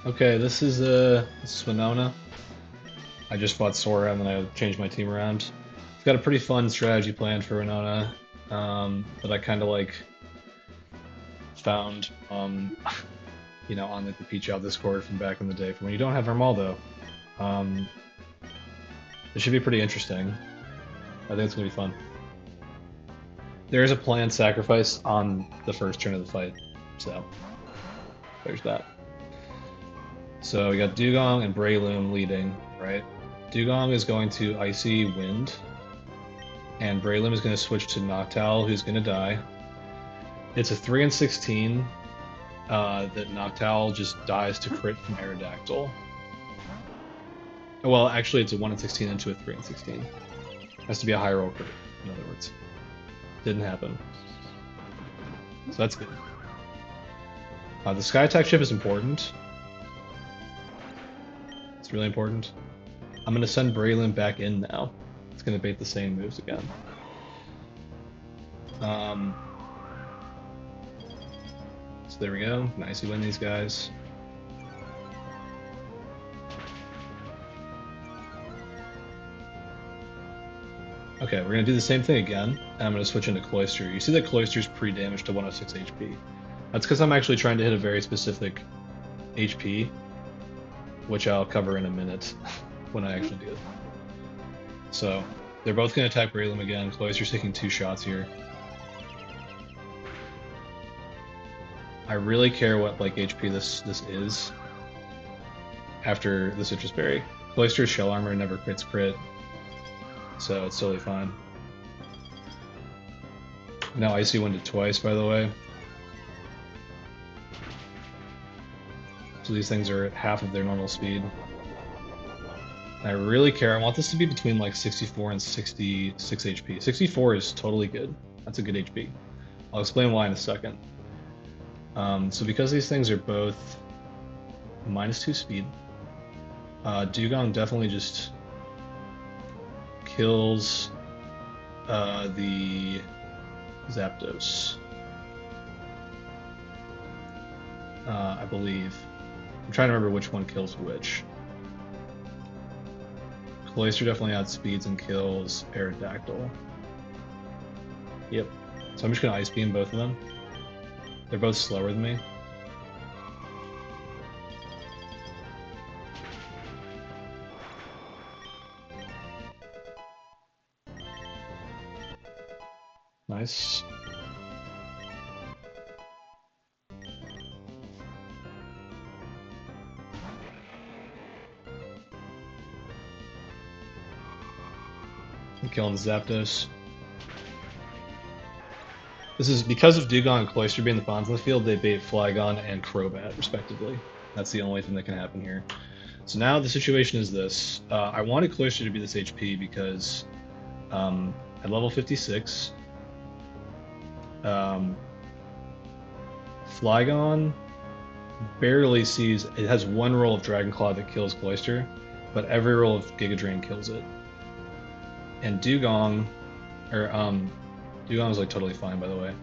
Okay, this is Winona. I just fought Sora and then I changed my team around. I've got a pretty fun strategy plan for Winona that I kind of like found on like the Peach Out Discord from back in the day from when you don't have Armaldo. Um, it should be pretty interesting. I think it's gonna be fun. There is a planned sacrifice on the first turn of the fight, so there's that. So we got Dugong and Breloom leading, right? Dugong is going to Icy Wind, and Breloom is going to switch to Noctowl, who's going to die. It's a 3 and 16 that Noctowl just dies to crit from Aerodactyl. Well, actually, it's a 1 and 16 into a 3 and 16. Has to be a high roll crit, in other words. Didn't happen. So that's good. The Sky Attack chip is important. It's really important. I'm going to send Breloom back in now. It's going to bait the same moves again. So there we go. Nicely win these guys. Okay, we're going to do the same thing again. And I'm going to switch into Cloyster. You see that Cloyster's pre-damage to 106 HP. That's because I'm actually trying to hit a very specific HP, which I'll cover in a minute when I actually do it. So, they're both going to attack Breloom again. Cloyster's taking 2 shots here. I really care what like HP this is after the Citrus Berry. Cloyster's Shell Armor never crits crit, so it's totally fine. Now Icy Winded twice, by the way. So these things are at half of their normal speed. And I really care. I want this to be between like 64 and 66 HP. 64 is totally good. That's a good HP. I'll explain why in a second. So because these things are both -2 speed, Dugong definitely just kills the Zapdos. I believe. I'm trying to remember which one kills which. Cloyster definitely outspeeds and kills Aerodactyl. Yep. So I'm just gonna Ice Beam both of them. They're both slower than me. Nice. I'm killing Zapdos. This is because of Dugong and Cloyster being the pawns in the field, they bait Flygon and Crobat, respectively. That's the only thing that can happen here. So now the situation is this. I wanted Cloyster to be this HP because at level 56, Flygon barely sees... It has one roll of Dragon Claw that kills Cloyster, but every roll of Giga Drain kills it. And Dugong is like totally fine, by the way.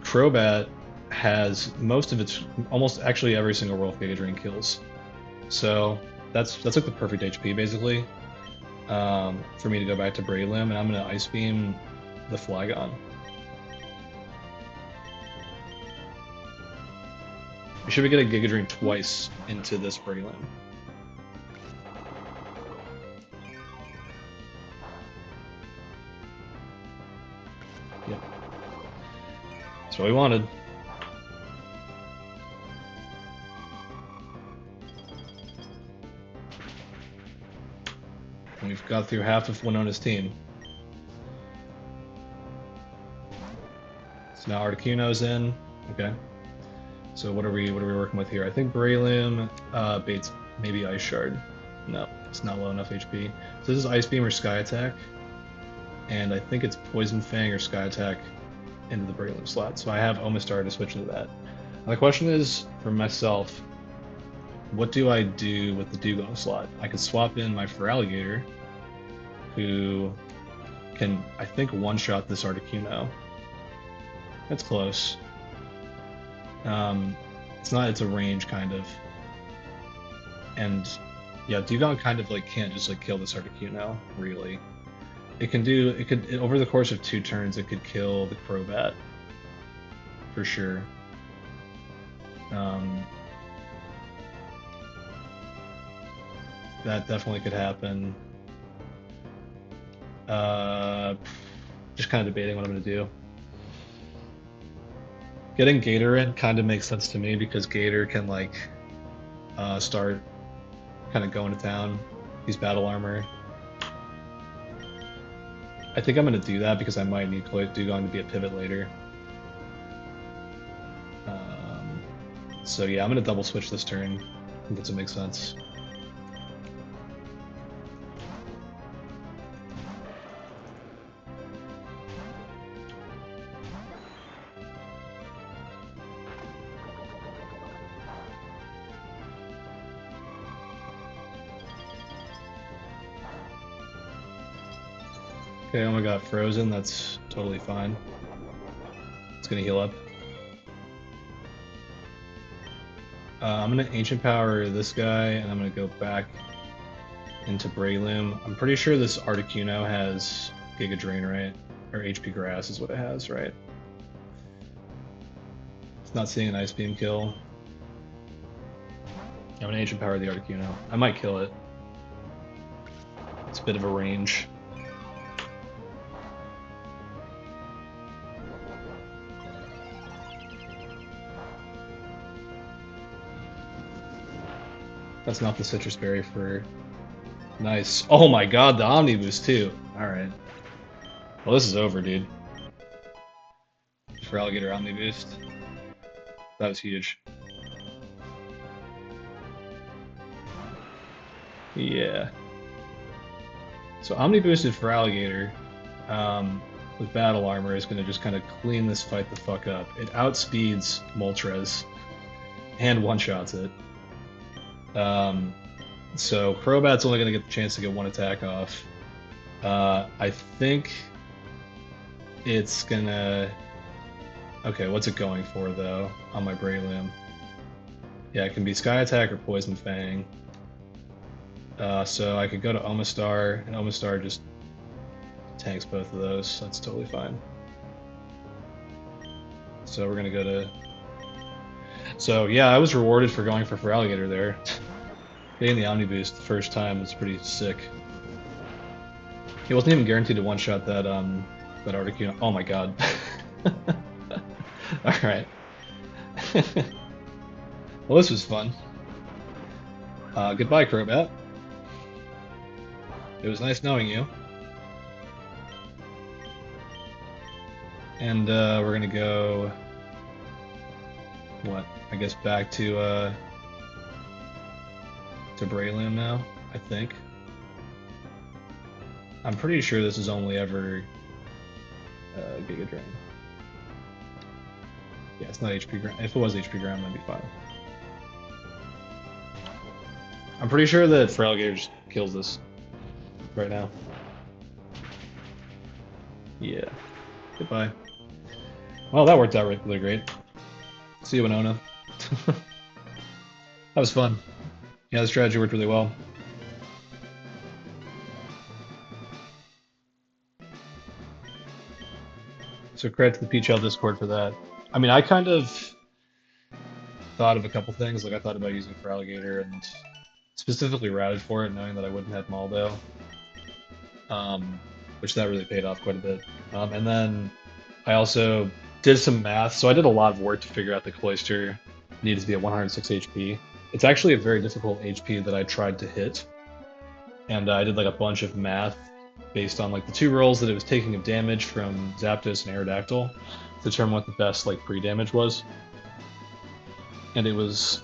Crobat has most of its, almost actually every single roll of Giga Drain kills. So that's like the perfect HP basically for me to go back to Breloom, and I'm gonna Ice Beam the Flygon. We should be getting Giga Drain twice into this Breloom. Yep. That's what we wanted. And we've got through half of Winona's team. So now Articuno's in. Okay. So what are we working with here? I think Breloom baits maybe Ice Shard. No, it's not low enough HP. So this is Ice Beam or Sky Attack. And I think it's Poison Fang or Sky Attack into the Breloom slot. So I have Omastar to switch into that. Now the question is, for myself, what do I do with the Dugong slot? I could swap in my Feraligatr, who can, I think, one-shot this Articuno. That's close. It's not, it's a range kind of. And yeah, Dugong kind of like can't just like kill this Articuno, really. It can do, over the course of 2 turns, it could kill the Crobat. For sure. That definitely could happen. Just kind of debating what I'm going to do. Getting Gator in kind of makes sense to me because Gator can like start kind of going to town. He's battle armor. I think I'm going to do that because I might need Dugong to be a pivot later. So yeah, I'm going to double switch this turn. I think that's what makes sense. Okay, oh my god, frozen, that's totally fine. It's gonna heal up. I'm gonna Ancient Power this guy, and I'm gonna go back into Breloom. I'm pretty sure this Articuno has Giga Drain, right? Or HP Grass is what it has, right? It's not seeing an Ice Beam kill. I'm gonna Ancient Power the Articuno. I might kill it. It's a bit of a range. That's not the Citrus Berry for... Nice. Oh my god, the Omniboost too. Alright. Well, this is over, dude. For Alligator Omniboost. That was huge. Yeah. So Omniboosted for Alligator with Battle Armor is going to just kind of clean this fight the fuck up. It outspeeds Moltres and one-shots it. So Crobat's only going to get the chance to get 1 attack off. I think it's gonna... Okay, what's it going for though on my Breloom? Yeah, it can be Sky Attack or Poison Fang. So I could go to Omastar, and Omastar just tanks both of those. That's totally fine. So we're gonna go to... So yeah, I was rewarded for going for Alligator there. Getting the Omniboost the first time was pretty sick. He wasn't even guaranteed to one-shot that that Articuno. Oh my god. Alright. Well, this was fun. Goodbye, Crobat. It was nice knowing you. And we're gonna go... What? I guess back to Breloom now, I think. I'm pretty sure this is only ever Giga Drain. Yeah, it's not HP Ground. If it was HP Ground, that'd be fine. I'm pretty sure that Feraligatr just kills this right now. Yeah. Goodbye. Well, that worked out really great. See you, Winona. That was fun. Yeah, the strategy worked really well. So credit to the PHL Discord for that. I mean, I kind of thought of a couple things. Like, I thought about using Feraligatr and specifically routed for it, knowing that I wouldn't have Maldo. Which that really paid off quite a bit. And then I also did some math. So I did a lot of work to figure out the Cloyster needed to be at 106 HP. It's actually a very difficult HP that I tried to hit. And I did like a bunch of math based on like the 2 rolls that it was taking of damage from Zapdos and Aerodactyl to determine what the best like pre-damage was. And it was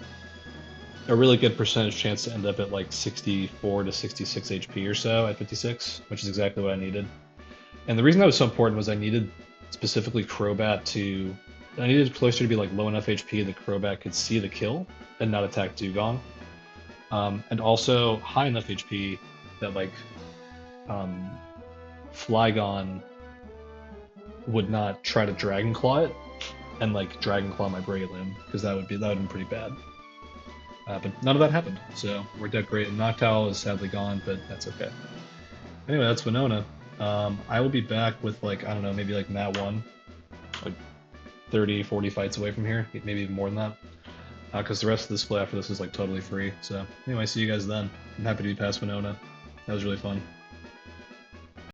a really good percentage chance to end up at like 64 to 66 HP or so at 56, which is exactly what I needed. And the reason that was so important was I needed specifically Crobat to... I needed Cloyster to be like low enough HP that Crobat could see the kill and not attack Dugong. And also high enough HP that like Flygon would not try to Dragon Claw it and like Dragon Claw my Breloom, because that would have been pretty bad. But none of that happened, so worked out great. And Noctowl is sadly gone, but that's okay. Anyway, that's Winona. I will be back with like, I don't know, maybe like Mat 1, like 30, 40 fights away from here, maybe even more than that. Because the rest of the split after this is like totally free. So anyway, see you guys then. I'm happy to be past Winona. That was really fun.